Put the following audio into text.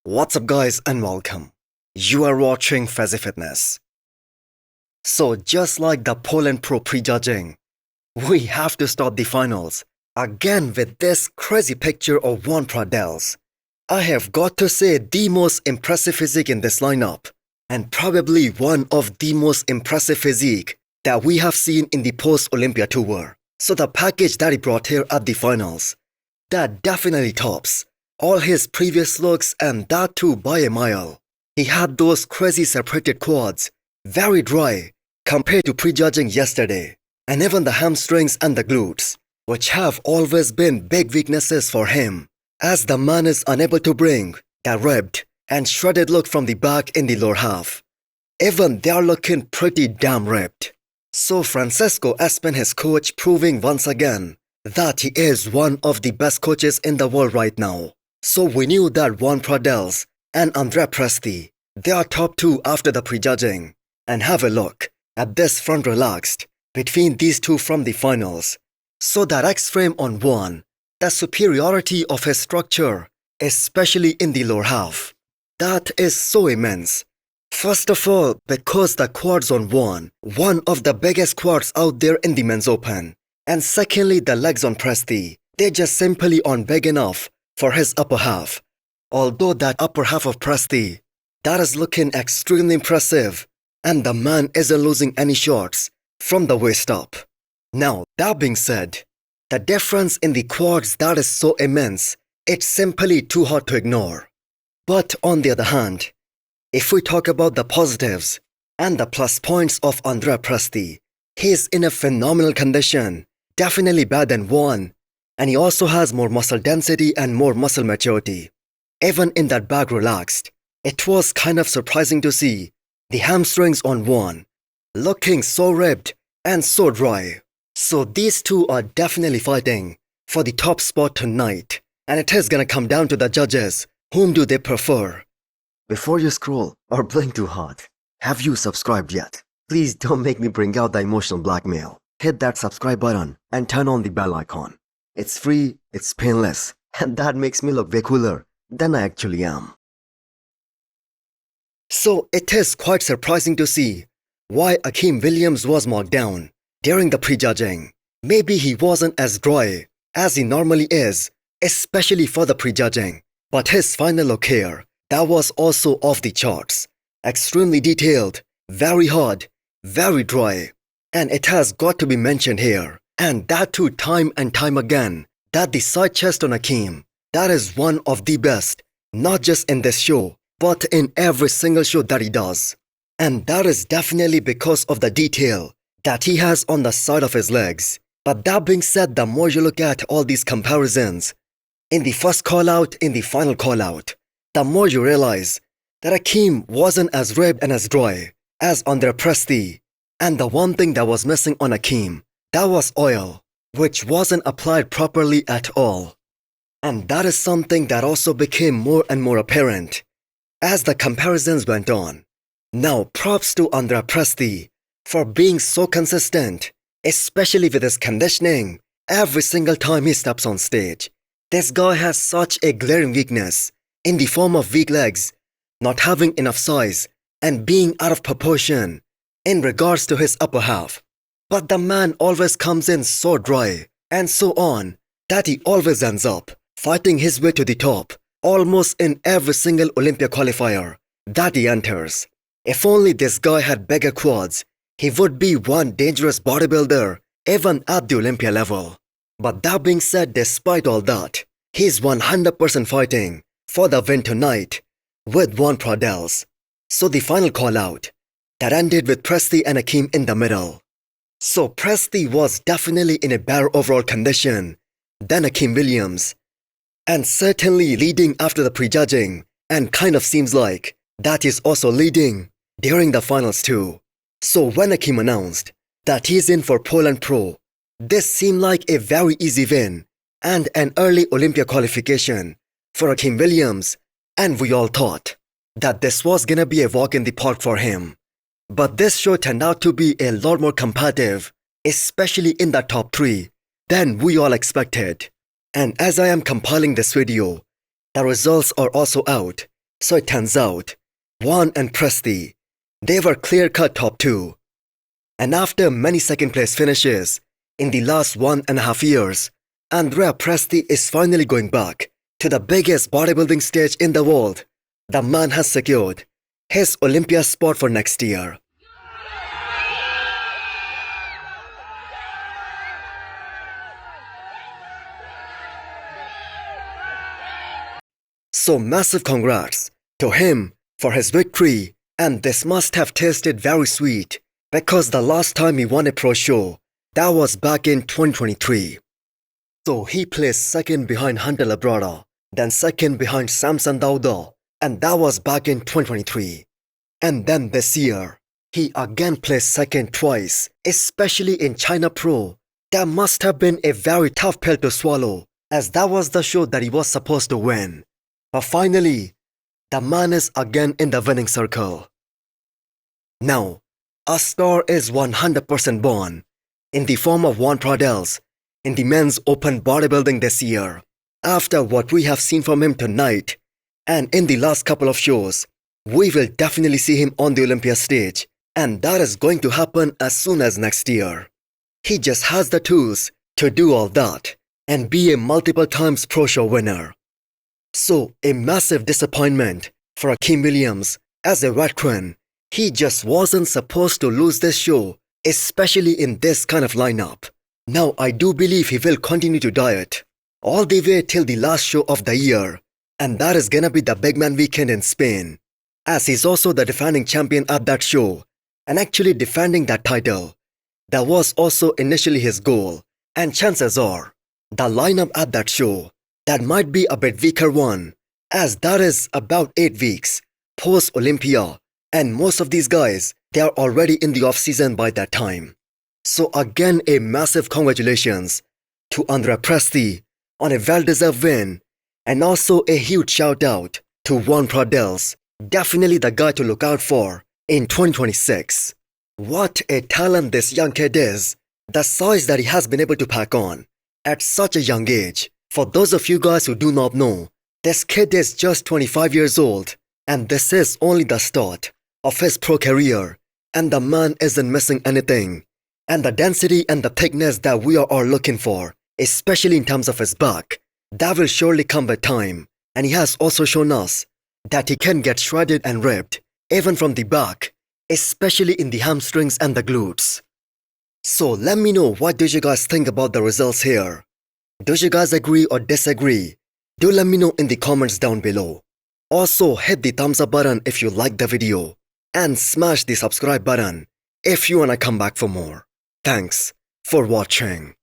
What's up guys and welcome. You are watching Fazi Fitness. So just like the Poland Pro prejudging, we have to start the finals again with this crazy picture of Juan Pradells. I have got to say the most impressive physique in this lineup and probably one of the most impressive physique that we have seen in the post-Olympia tour. So the package that he brought here at the finals, that definitely tops all his previous looks, and that too by a mile. He had those crazy separated quads, very dry compared to prejudging yesterday, and even the hamstrings and the glutes, which have always been big weaknesses for him, as the man is unable to bring that ripped and shredded look from the back in the lower half. Even they are looking pretty damn ripped. So Francesco has been his coach, proving once again that he is one of the best coaches in the world right now. So we knew that Juan Pradells and Andrea Presti, they are top two after the prejudging. And have a look at this front relaxed between these two from the finals. So that X-frame on Juan, the superiority of his structure, especially in the lower half, that is so immense. First of all, because the quads on Juan, one of the biggest quads out there in the men's open. And secondly, the legs on Presti, they just simply aren't big enough for his upper half. Although that upper half of Presti, that is looking extremely impressive, and the man isn't losing any shots from the waist up. Now, that being said, the difference in the quads, that is so immense, it's simply too hard to ignore. But on the other hand, if we talk about the positives and the plus points of Andrea Presti, he is in a phenomenal condition, definitely better than Juan. And he also has more muscle density and more muscle maturity. Even in that back relaxed, it was kind of surprising to see the hamstrings on Juan looking so ripped and so dry. So these two are definitely fighting for the top spot tonight. And it is gonna come down to the judges. Whom do they prefer? Before you scroll or blink too hard, have you subscribed yet? Please don't make me bring out the emotional blackmail. Hit that subscribe button and turn on the bell icon. It's free, it's painless, and that makes me look way cooler than I actually am. So it is quite surprising to see why Akim Williams was marked down during the prejudging. Maybe he wasn't as dry as he normally is, especially for the prejudging. But his final look here, that was also off the charts. Extremely detailed, very hard, very dry. And it has got to be mentioned here, and that too time and time again, that the side chest on Akim, that is one of the best, not just in this show, but in every single show that he does. And that is definitely because of the detail that he has on the side of his legs. But that being said, the more you look at all these comparisons, in the first call out, in the final call out, the more you realize that Akim wasn't as ripped and as dry as Andrea Presti. And the one thing that was missing on Akim, that was oil, which wasn't applied properly at all. And that is something that also became more and more apparent as the comparisons went on. Now, props to Andrea Presti for being so consistent, especially with his conditioning, every single time he steps on stage. This guy has such a glaring weakness in the form of weak legs, not having enough size, and being out of proportion in regards to his upper half. But the man always comes in so dry and so on that he always ends up fighting his way to the top almost in every single Olympia qualifier that he enters. If only this guy had bigger quads, he would be one dangerous bodybuilder even at the Olympia level. But that being said, despite all that, he's 100% fighting for the win tonight with Juan Pradells. So the final call out, that ended with Presti and Akim in the middle. So Presti was definitely in a better overall condition than Akim Williams, and certainly leading after the prejudging, and kind of seems like that is also leading during the finals too. So when Akim announced that he's in for Poland Pro, this seemed like a very easy win and an early Olympia qualification for Akim Williams, and we all thought that this was gonna be a walk in the park for him. But this show turned out to be a lot more competitive, especially in the top 3, than we all expected. And as I am compiling this video, the results are also out So it turns out, Juan and Presti, they were clear-cut top two. And after many second place finishes, in the last 1.5 years, Andrea Presti is finally going back to the biggest bodybuilding stage in the world. The man has secured his Olympia spot for next year. So massive congrats to him for his victory, and this must have tasted very sweet because the last time he won a pro show, that was back in 2023. So he placed second behind Hunter Labrada, then second behind Samson Dauda, and that was back in 2023. And then this year, he again placed second twice, especially in China Pro. That must have been a very tough pill to swallow, as that was the show that he was supposed to win. But finally, the man is again in the winning circle. Now, a star is 100% born, in the form of Juan Pradells, in the men's open bodybuilding this year. After what we have seen from him tonight, and in the last couple of shows, we will definitely see him on the Olympia stage, and that is going to happen as soon as next year. He just has the tools to do all that, and be a multiple times pro show winner. So, a massive disappointment for Akim Williams. As a veteran, he just wasn't supposed to lose this show, especially in this kind of lineup. Now, I do believe he will continue to diet all the way till the last show of the year, and that is gonna be the Big Man Weekend in Spain, as he's also the defending champion at that show, and actually defending that title. That was also initially his goal, and chances are, the lineup at that show, that might be a bit weaker one, as that is about 8 weeks post-Olympia, and most of these guys, they are already in the off-season by that time. So again, a massive congratulations to Andrea Presti on a well-deserved win, and also a huge shout-out to Juan Pradells, definitely the guy to look out for in 2026. What a talent this young kid is, the size that he has been able to pack on at such a young age. For those of you guys who do not know, this kid is just 25 years old, and this is only the start of his pro career, and the man isn't missing anything. And the density and the thickness that we are all looking for, especially in terms of his back, that will surely come with time. And he has also shown us that he can get shredded and ripped, even from the back, especially in the hamstrings and the glutes. So let me know, what do you guys think about the results here? Do you guys agree or disagree? Do let me know in the comments down below. Also, hit the thumbs up button if you liked the video, and smash the subscribe button if you wanna come back for more. Thanks for watching.